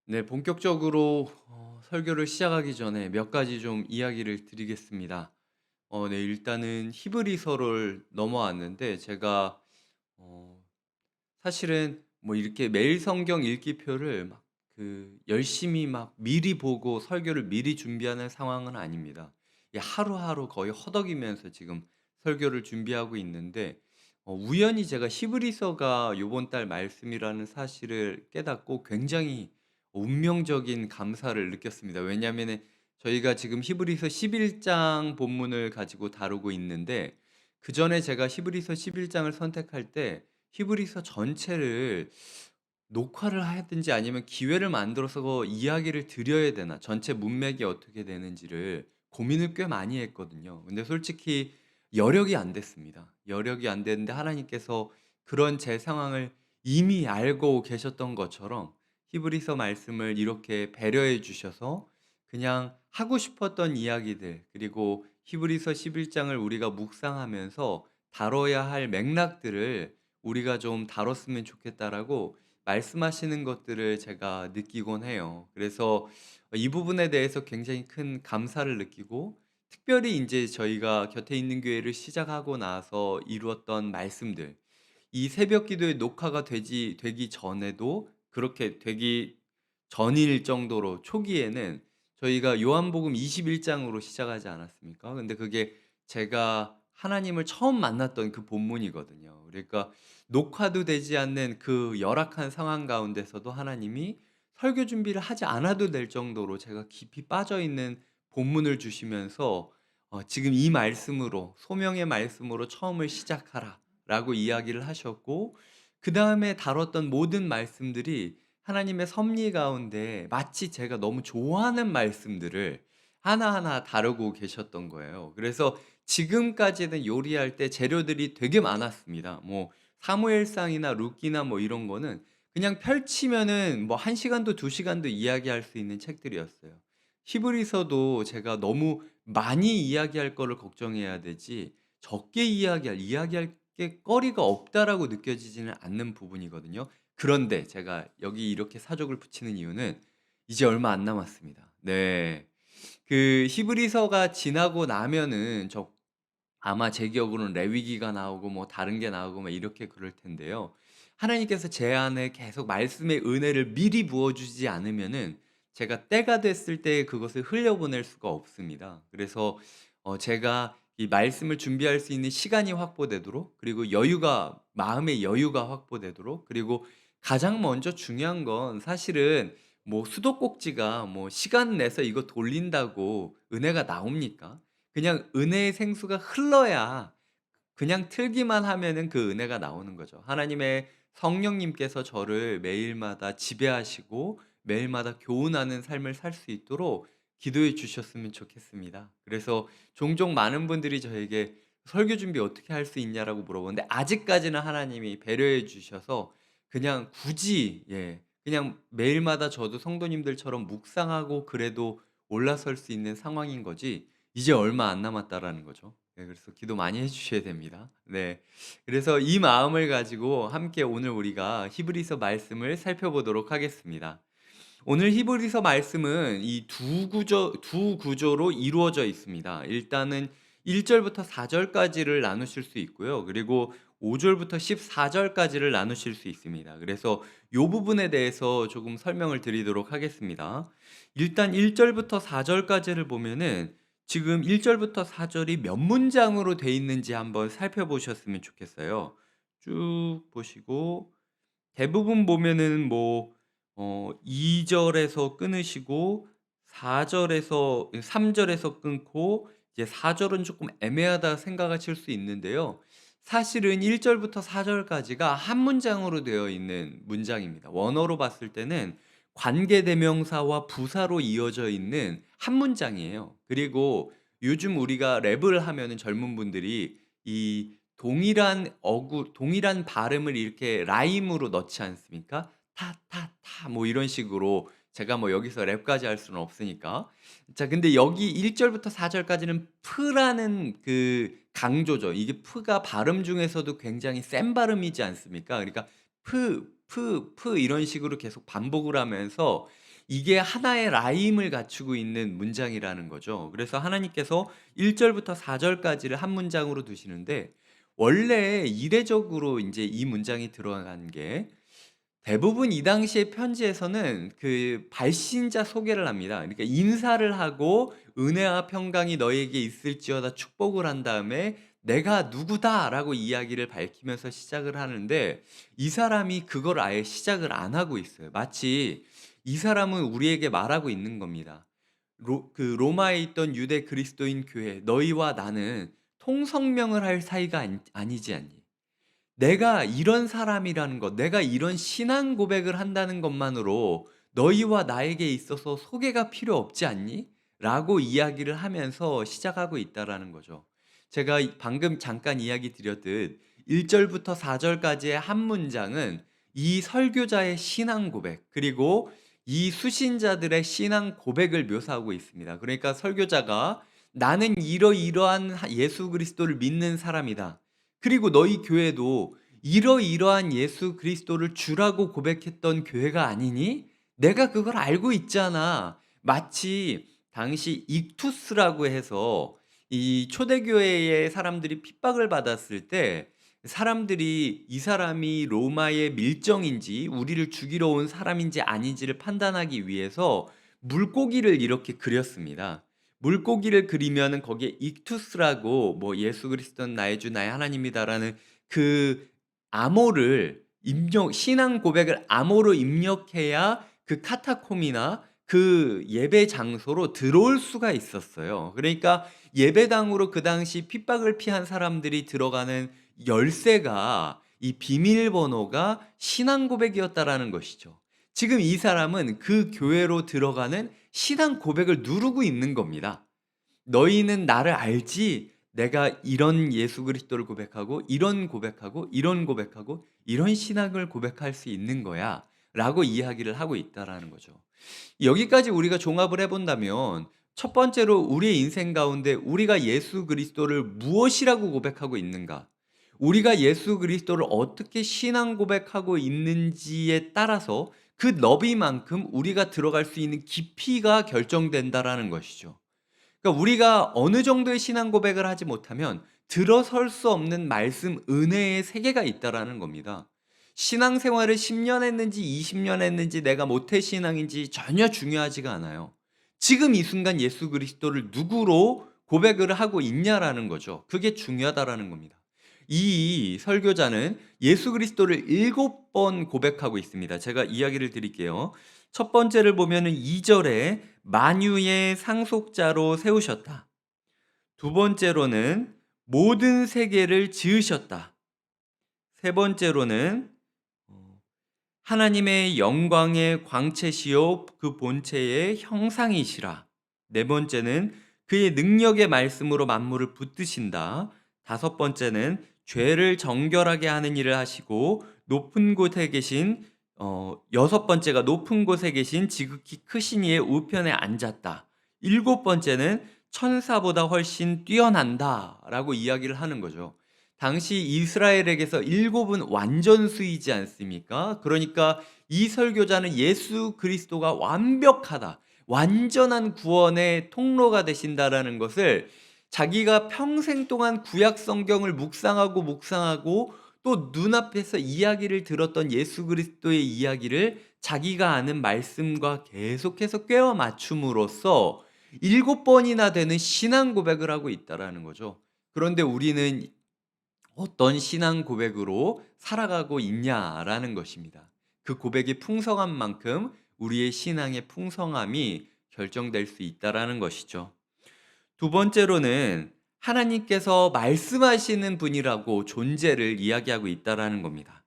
네, 본격적으로 설교를 시작하기 전에 몇 가지 좀 이야기를 드리겠습니다. 네, 일단은 히브리서를 넘어왔는데 제가 어 사실은 뭐 이렇게 매일 성경 읽기표를 막 열심히 막 미리 보고 설교를 미리 준비하는 상황은 아닙니다. 이 하루하루 거의 허덕이면서 지금 설교를 준비하고 있는데 우연히 제가 히브리서가 요번 달 말씀이라는 사실을 깨닫고 굉장히 운명적인 감사를 느꼈습니다. 왜냐하면은 저희가 지금 히브리서 11장 본문을 가지고 다루고 있는데 그전에 제가 히브리서 11 장을 선택할 때 히브리서 전체를 녹화를 하든지 아니면 기회를 만들어서 이야기를 드려야 되나, 전체 문맥이 어떻게 되는지를 고민을 꽤 많이 했거든요. 근데 솔직히 여력이 안 됐습니다. 여력이 안 됐는데 하나님께서 그런 제 상황을 이미 알고 계셨던 것처럼 히브리서 말씀을 이렇게 배려해 주셔서 그냥 하고 싶었던 이야기들, 그리고 히브리서 11 장을 우리가 묵상하면서 다뤄야 할 맥락들을 우리가 좀 다뤘으면 좋겠다라고 말씀하시는 것들을 제가 느끼곤 해요. 그래서 이 부분에 대해서 굉장히 큰 감사를 느끼고, 특별히 인제 저희가 곁에 있는 교회를 시작하고 나서 이루었던 말씀들, 이 새벽 기도의 녹화가 되기 전에도 그렇게 되기 전일 정도로 초기에는 저희가 요한복음 21 장으로 시작하지 않았습니까? 근데 그게 제가 하나님을 처음 만났던 그 본문이거든요. 그러니까 녹화도 되지 않는 그 열악한 상황 가운데서도 하나님이 설교 준비를 하지 않아도 될 정도로 제가 깊이 빠져 있는 본문을 주시면서 "지금 이 말씀으로, 소명의 말씀으로 처음을 시작하라."라고 이야기를 하셨고, 그다음에 다뤘던 모든 말씀들이 하나님의 섭리 가운데 마치 제가 너무 좋아하는 말씀들을 하나하나 다루고 계셨던 거예요. 그래서 지금까지는 요리할 때 재료들이 되게 많았습니다. 뭐 사무엘상이나 룻기나 뭐 이런 거는 그냥 펼치면은 뭐 1 시간도 2 시간도 이야기할 수 있는 책들이었어요. 히브리서도 제가 너무 많이 이야기할 거를 걱정해야 되지 적게 이야기할 게 거리가 없다라고 느껴지지는 않는 부분이거든요. 그런데 제가 여기 이렇게 사족을 붙이는 이유는 이제 얼마 안 남았습니다. 네. 그 히브리서가 지나고 나면은 아마 제 기억으로는 레위기가 나오고 뭐 다른 게 나오고 막 이렇게 그럴 텐데요. 하나님께서 제 안에 계속 말씀의 은혜를 미리 부어 주지 않으면은 제가 때가 됐을 때 그것을 흘려보낼 수가 없습니다. 그래서 제가 이 말씀을 준비할 수 있는 시간이 확보되도록, 그리고 마음의 여유가 확보되도록, 그리고 가장 먼저 중요한 건 사실은 뭐 수도꼭지가 뭐 시간 내서 이거 돌린다고 은혜가 나옵니까? 그냥 은혜의 생수가 흘러야, 그냥 틀기만 하면은 그 은혜가 나오는 거죠. 하나님의 성령님께서 저를 매일마다 지배하시고 매일마다 교훈하는 삶을 살 수 있도록 기도해 주셨으면 좋겠습니다. 그래서 종종 많은 분들이 저에게 "설교 준비 어떻게 할 수 있냐?"라고 물어보는데, 아직까지는 하나님이 배려해 주셔서 그냥 굳이, 그냥 매일마다 저도 성도님들처럼 묵상하고 그래도 올라설 수 있는 상황인 거지 이제 얼마 안 남았다라는 거죠. 네, 그래서 기도 많이 해 주셔야 됩니다. 네. 그래서 이 마음을 가지고 함께 오늘 우리가 히브리서 말씀을 살펴보도록 하겠습니다. 오늘 히브리서 말씀은 이 두 구조로 이루어져 있습니다. 일단은 1 절부터 4 절까지를 나누실 수 있고요. 그리고 5 절부터 14 절까지를 나누실 수 있습니다. 그래서 요 부분에 대해서 조금 설명을 드리도록 하겠습니다. 일단 1 절부터 4 절까지를 보면은 지금 1 절부터 4 절이 몇 문장으로 돼 있는지 한번 살펴보셨으면 좋겠어요. 쭉 보시고 대부분 보면은 뭐 2 절에서 끊으시고 4 절에서 3 절에서 끊고 이제 4 절은 쪼끔 애매하다 생각하실 수 있는데요. 사실은 1 절부터 4 절까지가 한 문장으로 되어 있는 문장입니다. 원어로 봤을 때는 관계 대명사와 부사로 이어져 있는 한 문장이에요. 그리고 요즘 우리가 랩을 하면은 젊은 분들이 이 동일한 발음을 이렇게 라임으로 넣지 않습니까? 타 타 타 뭐 이런 식으로. 제가 뭐 여기서 랩까지 할 수는 없으니까. 자, 근데 여기 1 절부터 4 절까지는 프라는 그 강조죠. 이게 프가 발음 중에서도 굉장히 센 발음이지 않습니까? 그러니까 프 이런 식으로 계속 반복을 하면서 이게 하나의 라임을 갖추고 있는 문장이라는 거죠. 그래서 하나님께서 1 절부터 4 절까지를 한 문장으로 두시는데 원래 이례적으로 인제 이 문장이 들어간 게 대부분 이 당시의 편지에서는 그 발신자 소개를 합니다. 그러니까 인사를 하고 "은혜와 평강이 너희에게 있을지어다." 축복을 한 다음에 "내가 누구다."라고 이야기를 밝히면서 시작을 하는데 이 사람이 그걸 아예 시작을 안 하고 있어요. 마치 이 사람은 우리에게 말하고 있는 겁니다. 로마에 있던 유대 그리스도인 교회 너희와 나는 통성명을 할 사이가 아니지 않니? 내가 이런 사람이라는 것, 내가 이런 신앙 고백을 한다는 것만으로 너희와 나에게 있어서 소개가 필요 없지 않니? 라고 이야기를 하면서 시작하고 있다라는 거죠. 제가 방금 잠깐 이야기 드렸듯 1절부터 4절까지의 한 문장은 이 설교자의 신앙 고백, 그리고 이 수신자들의 신앙 고백을 묘사하고 있습니다. 그러니까 설교자가 나는 이러이러한 예수 그리스도를 믿는 사람이다. 그리고 너희 교회도 이러이러한 예수 그리스도를 주라고 고백했던 교회가 아니니? 내가 그걸 알고 있잖아. 마치 당시 익투스라고 해서 이 초대교회의 사람들이 핍박을 받았을 때 사람들이 이 사람이 로마의 밀정인지 우리를 죽이러 온 사람인지 아닌지를 판단하기 위해서 물고기를 이렇게 그렸습니다. 물고기를 그리면은 거기에 익투스라고 뭐 예수 그리스도는 나의 주 나의 하나님이다라는 그 암호를 입력 신앙 고백을 암호로 입력해야 그 카타콤이나 그 예배 장소로 들어올 수가 있었어요. 그러니까 예배당으로 그 당시 핍박을 피한 사람들이 들어가는 열쇠가 이 비밀번호가 신앙 고백이었다라는 것이죠. 지금 이 사람은 그 교회로 들어가는 신앙 고백을 누르고 있는 겁니다. 너희는 나를 알지? 내가 이런 예수 그리스도를 고백하고 이런 고백하고 이런 고백하고 이런 신앙을 고백할 수 있는 거야. 라고 이야기를 하고 있다라는 거죠. 여기까지 우리가 종합을 해 본다면 첫 번째로 우리의 인생 가운데 우리가 예수 그리스도를 무엇이라고 고백하고 있는가? 우리가 예수 그리스도를 어떻게 신앙 고백하고 있는지에 따라서 그 너비만큼 우리가 들어갈 수 있는 깊이가 결정된다라는 것이죠. 그러니까 우리가 어느 정도의 신앙 고백을 하지 못하면 들어설 수 없는 말씀 은혜의 세계가 있다라는 겁니다. 신앙생활을 10년 했는지 20년 했는지 내가 모태신앙인지 전혀 중요하지가 않아요. 지금 이 순간 예수 그리스도를 누구로 고백을 하고 있냐라는 거죠. 그게 중요하다라는 겁니다. 이 설교자는 예수 그리스도를 7번 고백하고 있습니다. 제가 이야기를 드릴게요. 첫 번째를 보면은 2 절에 만유의 상속자로 세우셨다. 두 번째로는 모든 세계를 지으셨다. 세 번째로는 하나님의 영광의 광채시요 그 본체의 형상이시라. 네 번째는 그의 능력의 말씀으로 만물을 붙드신다. 다섯 번째는 죄를 정결하게 하는 일을 하시고 높은 곳에 계신 여섯 번째가 높은 곳에 계신 지극히 크신 이의 우편에 앉았다. 일곱 번째는 천사보다 훨씬 뛰어난다라고 이야기를 하는 거죠. 당시 이스라엘에게서 일곱은 완전수이지 않습니까? 그러니까 이 설교자는 예수 그리스도가 완벽하다, 완전한 구원의 통로가 되신다라는 것을 자기가 평생 동안 구약 성경을 묵상하고 또 눈앞에서 이야기를 들었던 예수 그리스도의 이야기를 자기가 아는 말씀과 계속해서 꿰어 맞춤으로써 7번이나 되는 신앙 고백을 하고 있다라는 거죠. 그런데 우리는 어떤 신앙 고백으로 살아가고 있냐라는 것입니다. 그 고백이 풍성한 만큼 우리의 신앙의 풍성함이 결정될 수 있다라는 것이죠. 두 번째로는 하나님께서 말씀하시는 분이라고 존재를 이야기하고 있다라는 겁니다.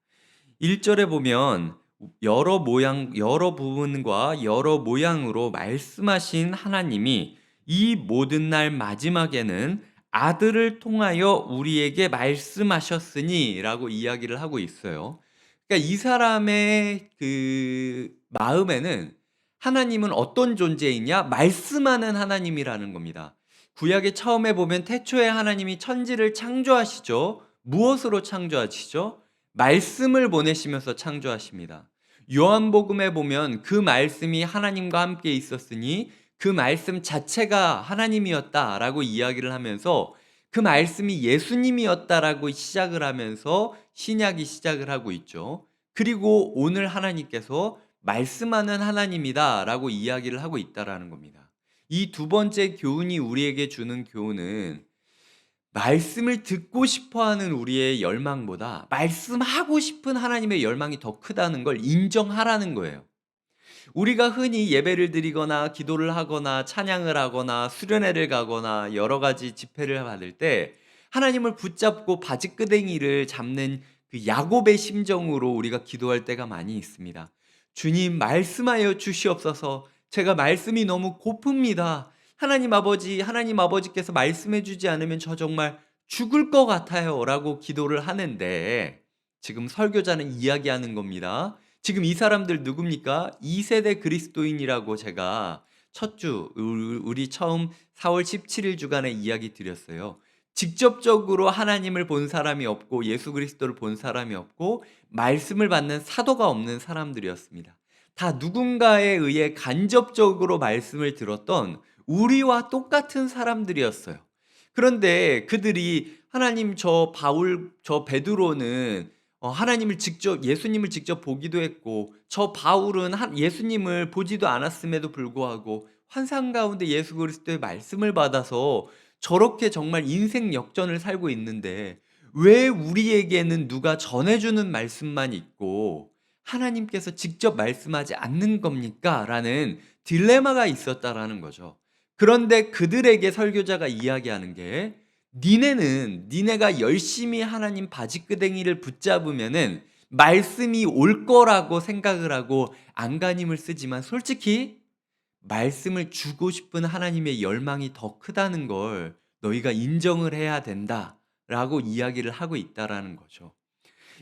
1절에 보면 여러 부분과 여러 모양으로 말씀하신 하나님이 이 모든 날 마지막에는 아들을 통하여 우리에게 말씀하셨으니라고 이야기를 하고 있어요. 그러니까 이 사람의 그 마음에는 하나님은 어떤 존재이냐? 말씀하는 하나님이라는 겁니다. 구약의 처음에 보면 태초에 하나님이 천지를 창조하시죠. 무엇으로 창조하시죠? 말씀을 보내시면서 창조하십니다. 요한복음에 보면 그 말씀이 하나님과 함께 있었으니 그 말씀 자체가 하나님이었다라고 이야기를 하면서 그 말씀이 예수님이었다라고 시작을 하면서 신약이 시작을 하고 있죠. 그리고 오늘 하나님께서 말씀하는 하나님이다라고 이야기를 하고 있다라는 겁니다. 이 두 번째 교훈이 우리에게 주는 교훈은 말씀을 듣고 싶어 하는 우리의 열망보다 말씀하고 싶은 하나님의 열망이 더 크다는 걸 인정하라는 거예요. 우리가 흔히 예배를 드리거나 기도를 하거나 찬양을 하거나 수련회를 가거나 여러 가지 집회를 받을 때 하나님을 붙잡고 바지끄댕이를 잡는 그 야곱의 심정으로 우리가 기도할 때가 많이 있습니다. 주님 말씀하여 주시옵소서. 제가 말씀이 너무 고픕니다. 하나님 아버지께서 말씀해 주지 않으면 저 정말 죽을 것 같아요. 라고 기도를 하는데 지금 설교자는 이야기하는 겁니다. 지금 이 사람들 누굽니까? 2세대 그리스도인이라고 제가 첫 주, 우리 처음 4월 17일 주간에 이야기 드렸어요. 직접적으로 하나님을 본 사람이 없고 예수 그리스도를 본 사람이 없고 말씀을 받는 사도가 없는 사람들이었습니다. 다 누군가에 의해 간접적으로 말씀을 들었던 우리와 똑같은 사람들이었어요. 그런데 그들이 하나님 저 바울, 저 베드로는 하나님을 직접 예수님을 직접 보기도 했고 저 바울은 예수님을 보지도 않았음에도 불구하고 환상 가운데 예수 그리스도의 말씀을 받아서 저렇게 정말 인생 역전을 살고 있는데 왜 우리에게는 누가 전해주는 말씀만 있고 하나님께서 직접 말씀하지 않는 겁니까? 라는 딜레마가 있었다라는 거죠. 그런데 그들에게 설교자가 이야기하는 게 니네가 열심히 하나님 바지끄댕이를 붙잡으면은 말씀이 올 거라고 생각을 하고 안간힘을 쓰지만 솔직히 말씀을 주고 싶은 하나님의 열망이 더 크다는 걸 너희가 인정을 해야 된다라고 이야기를 하고 있다라는 거죠.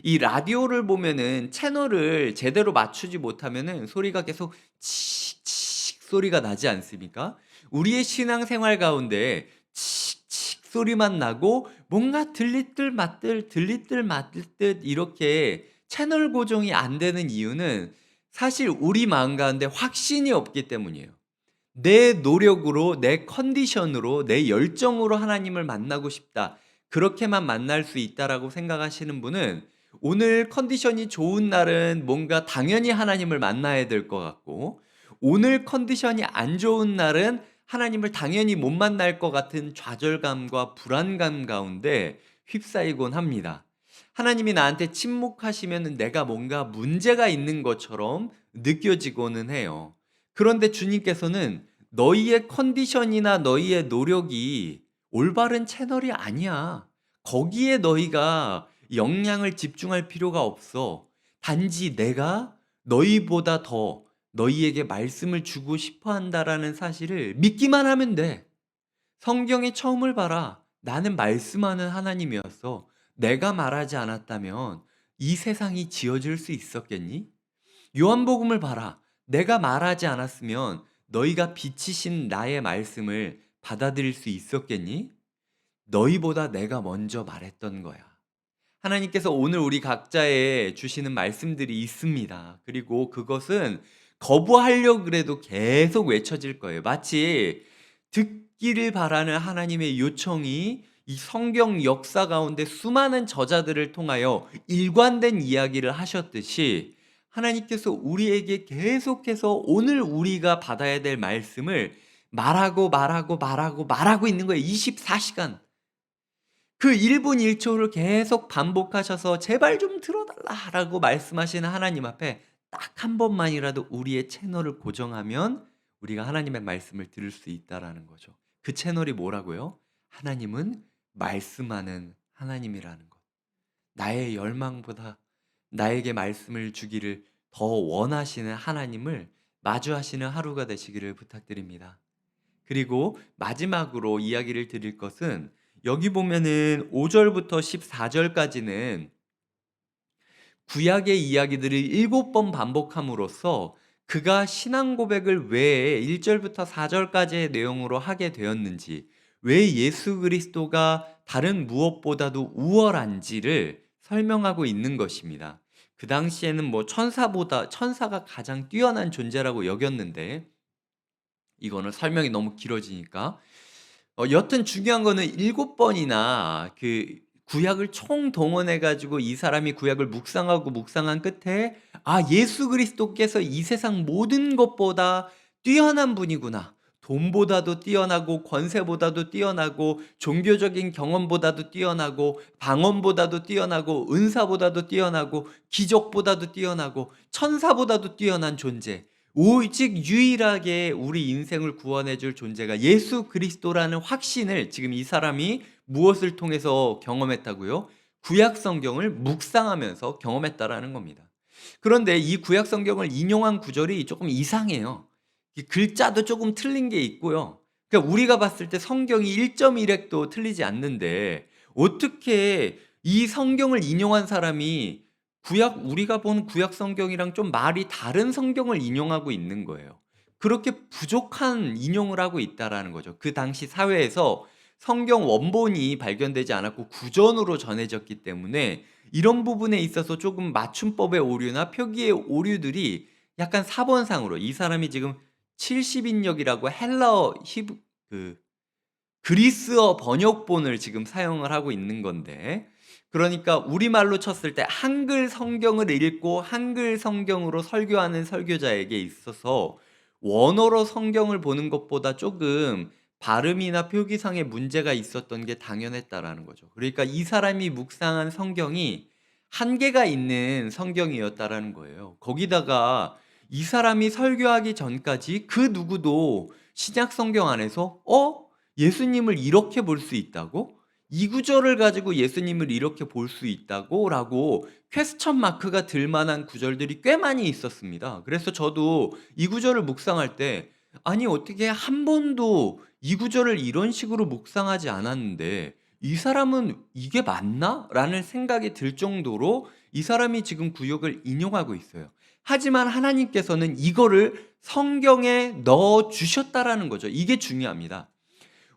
이 라디오를 보면은 채널을 제대로 맞추지 못하면은 소리가 계속 칙칙 소리가 나지 않습니까? 우리의 신앙생활 가운데 칙칙 소리만 나고 뭔가 들릴 듯 말릴 듯 이렇게 채널 고정이 안 되는 이유는 사실 우리 마음 가운데 확신이 없기 때문이에요. 내 노력으로, 내 컨디션으로, 내 열정으로 하나님을 만나고 싶다. 그렇게만 만날 수 있다라고 생각하시는 분은 오늘 컨디션이 좋은 날은 뭔가 당연히 하나님을 만나야 될 것 같고, 오늘 컨디션이 안 좋은 날은 하나님을 당연히 못 만날 것 같은 좌절감과 불안감 가운데 휩싸이곤 합니다. 하나님이 나한테 침묵하시면 내가 뭔가 문제가 있는 것처럼 느껴지고는 해요. 그런데 주님께서는 너희의 컨디션이나 너희의 노력이 올바른 채널이 아니야. 거기에 너희가 역량을 집중할 필요가 없어. 단지 내가 너희보다 더 너희에게 말씀을 주고 싶어 한다라는 사실을 믿기만 하면 돼. 성경의 처음을 봐라. 나는 말씀하는 하나님이었어. 내가 말하지 않았다면 이 세상이 지어질 수 있었겠니? 요한복음을 봐라. 내가 말하지 않았으면 너희가 빛이신 나의 말씀을 받아들일 수 있었겠니? 너희보다 내가 먼저 말했던 거야. 하나님께서 오늘 우리 각자에 주시는 말씀들이 있습니다. 그리고 그것은 거부하려고 그래도 계속 외쳐질 거예요. 마치 듣기를 바라는 하나님의 요청이 이 성경 역사 가운데 수많은 저자들을 통하여 일관된 이야기를 하셨듯이 하나님께서 우리에게 계속해서 오늘 우리가 받아야 될 말씀을 말하고 있는 거예요. 24시간. 그 1분 1초를 계속 반복하셔서 제발 좀 들어달라라고 말씀하시는 하나님 앞에 딱 한 번만이라도 우리의 채널을 고정하면 우리가 하나님의 말씀을 들을 수 있다라는 거죠. 그 채널이 뭐라고요? 하나님은 말씀하는 하나님이라는 것. 나의 열망보다 나에게 말씀을 주기를 더 원하시는 하나님을 마주하시는 하루가 되시기를 부탁드립니다. 그리고 마지막으로 이야기를 드릴 것은 여기 보면은 5절부터 14절까지는 구약의 이야기들을 7번 반복함으로써 그가 신앙 고백을 왜 1절부터 4절까지의 내용으로 하게 되었는지, 왜 예수 그리스도가 다른 무엇보다도 우월한지를 설명하고 있는 것입니다. 그 당시에는 뭐 천사가 가장 뛰어난 존재라고 여겼는데 이거는 설명이 너무 길어지니까 여튼 중요한 거는 7번이나 그 구약을 총동원해 가지고 이 사람이 구약을 묵상하고 묵상한 끝에 '아 예수 그리스도께서 이 세상 모든 것보다 뛰어난 분이구나. 돈보다도 뛰어나고 권세보다도 뛰어나고 종교적인 경험보다도 뛰어나고 방언보다도 뛰어나고 은사보다도 뛰어나고 기적보다도 뛰어나고 천사보다도 뛰어난 존재. 오직 유일하게 우리 인생을 구원해 줄 존재가 예수 그리스도라는 확신을 지금 이 사람이 무엇을 통해서 경험했다고요? 구약 성경을 묵상하면서 경험했다라는 겁니다. 그런데 이 구약 성경을 인용한 구절이 조금 이상해요. 이 글자도 조금 틀린 게 있고요. 그러니까 우리가 봤을 때 성경이 1.1획도 틀리지 않는데 어떻게 이 성경을 인용한 사람이 우리가 본 구약 성경이랑 좀 말이 다른 성경을 인용하고 있는 거예요. 그렇게 부족한 인용을 하고 있다라는 거죠. 그 당시 사회에서 성경 원본이 발견되지 않았고 구전으로 전해졌기 때문에 이런 부분에 있어서 조금 맞춤법의 오류나 표기의 오류들이 약간 사본상으로 이 사람이 지금 70인역이라고 헬라어 히브 그 그리스어 번역본을 지금 사용을 하고 있는 건데 그러니까 우리말로 쳤을 때 한글 성경을 읽고 한글 성경으로 설교하는 설교자에게 있어서 원어로 성경을 보는 것보다 조금 발음이나 표기상의 문제가 있었던 게 당연했다라는 거죠. 그러니까 이 사람이 묵상한 성경이 한계가 있는 성경이었다라는 거예요. 거기다가 이 사람이 설교하기 전까지 그 누구도 신약 성경 안에서 예수님을 이렇게 볼 수 있다고? 이 구절을 가지고 예수님을 이렇게 볼 수 있다고? 라고 퀘스천 마크가 들 만한 구절들이 꽤 많이 있었습니다. 그래서 저도 이 구절을 묵상할 때 아니 어떻게 한 번도 이 구절을 이런 식으로 묵상하지 않았는데 이 사람은 이게 맞나? 라는 생각이 들 정도로 이 사람이 지금 구역을 인용하고 있어요. 하지만 하나님께서는 이거를 성경에 넣어 주셨다라는 거죠. 이게 중요합니다.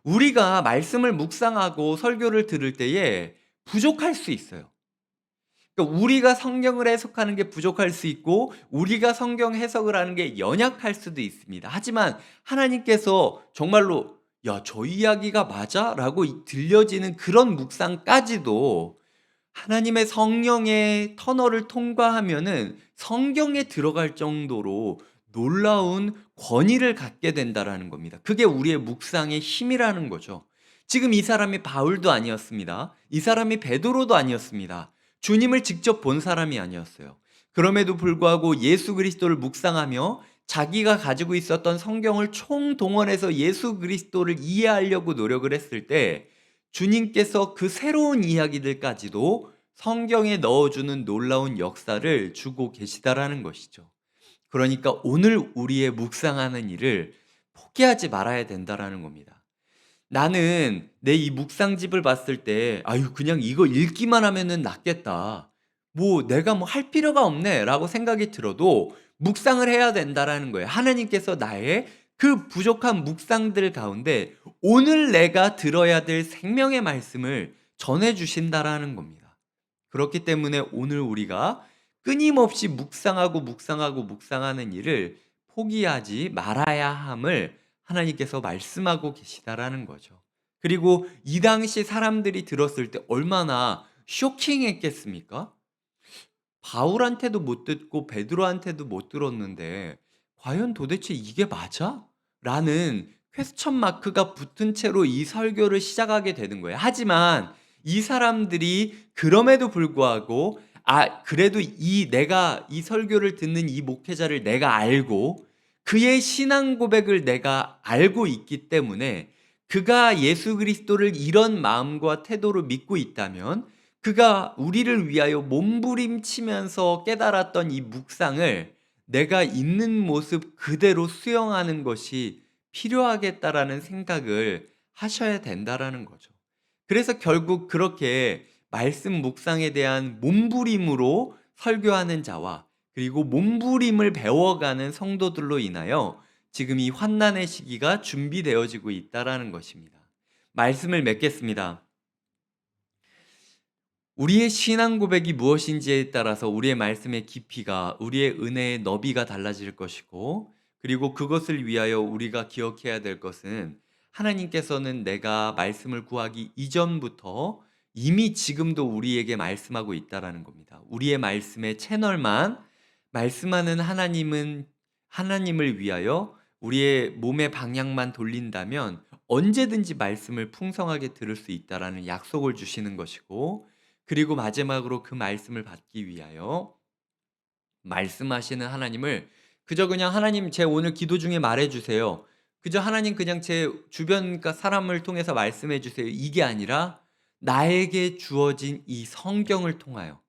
우리가 말씀을 묵상하고 설교를 들을 때에 부족할 수 있어요. 그러니까 우리가 성경을 해석하는 게 부족할 수 있고 우리가 성경 해석을 하는 게 연약할 수도 있습니다. 하지만 하나님께서 정말로 "야, 저 이야기가 맞아?" 라고 들려지는 그런 묵상까지도 하나님의 성령의 터널을 통과하면은 성경에 들어갈 정도로 놀라운 권위를 갖게 된다라는 겁니다. 그게 우리의 묵상의 힘이라는 거죠. 지금 이 사람이 바울도 아니었습니다. 이 사람이 베드로도 아니었습니다. 주님을 직접 본 사람이 아니었어요. 그럼에도 불구하고 예수 그리스도를 묵상하며 자기가 가지고 있었던 성경을 총동원해서 예수 그리스도를 이해하려고 노력을 했을 때 주님께서 그 새로운 이야기들까지도 성경에 넣어주는 놀라운 역사를 주고 계시다라는 것이죠. 그러니까 오늘 우리의 묵상하는 일을 포기하지 말아야 된다라는 겁니다. 나는 내 이 묵상집을 봤을 때, 아유, 그냥 이거 읽기만 하면은 낫겠다. 뭐, 내가 뭐 할 필요가 없네. 라고 생각이 들어도 묵상을 해야 된다라는 거예요. 하나님께서 나의 그 부족한 묵상들 가운데 오늘 내가 들어야 될 생명의 말씀을 전해주신다라는 겁니다. 그렇기 때문에 오늘 우리가 끊임없이 묵상하고 묵상하고 묵상하는 일을 포기하지 말아야 함을 하나님께서 말씀하고 계시다라는 거죠. 그리고 이 당시 사람들이 들었을 때 얼마나 쇼킹했겠습니까? 바울한테도 못 듣고 베드로한테도 못 들었는데 과연 도대체 이게 맞아? 라는 퀘스천 마크가 붙은 채로 이 설교를 시작하게 되는 거예요. 하지만 이 사람들이 그럼에도 불구하고 그래도 내가 이 설교를 듣는 이 목회자를 내가 알고 그의 신앙 고백을 내가 알고 있기 때문에 그가 예수 그리스도를 이런 마음과 태도로 믿고 있다면 그가 우리를 위하여 몸부림치면서 깨달았던 이 묵상을 내가 있는 모습 그대로 수용하는 것이 필요하겠다라는 생각을 하셔야 된다라는 거죠. 그래서 결국 그렇게 말씀 묵상에 대한 몸부림으로 설교하는 자와 그리고 몸부림을 배워가는 성도들로 인하여 지금 이 환난의 시기가 준비되어지고 있다라는 것입니다. 말씀을 맺겠습니다. 우리의 신앙 고백이 무엇인지에 따라서 우리의 말씀의 깊이가, 우리의 은혜의 너비가 달라질 것이고, 그리고 그것을 위하여 우리가 기억해야 될 것은 하나님께서는 내가 말씀을 구하기 이전부터 이미 지금도 우리에게 말씀하고 있다라는 겁니다. 우리의 말씀의 채널만 말씀하는 하나님은 하나님을 위하여 우리의 몸의 방향만 돌린다면 언제든지 말씀을 풍성하게 들을 수 있다라는 약속을 주시는 것이고, 그리고 마지막으로 그 말씀을 받기 위하여 말씀하시는 하나님을 그저 그냥 "하나님 제 오늘 기도 중에 말해 주세요." 그저 "하나님 그냥 제 주변 그러니까 사람을 통해서 말씀해 주세요." 이게 아니라 나에게 주어진 이 성경을 통하여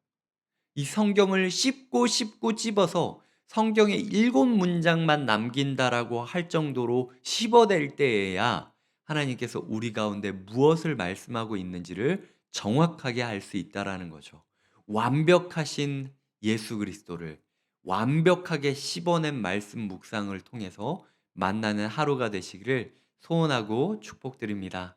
이 성경을 씹고 씹고 찝어서 성경에 7 문장만 남긴다라고 할 정도로 씹어댈 때에야 하나님께서 우리 가운데 무엇을 말씀하고 있는지를 정확하게 알 수 있다라는 거죠. 완벽하신 예수 그리스도를 완벽하게 씹어낸 말씀 묵상을 통해서 만나는 하루가 되시기를 소원하고 축복드립니다.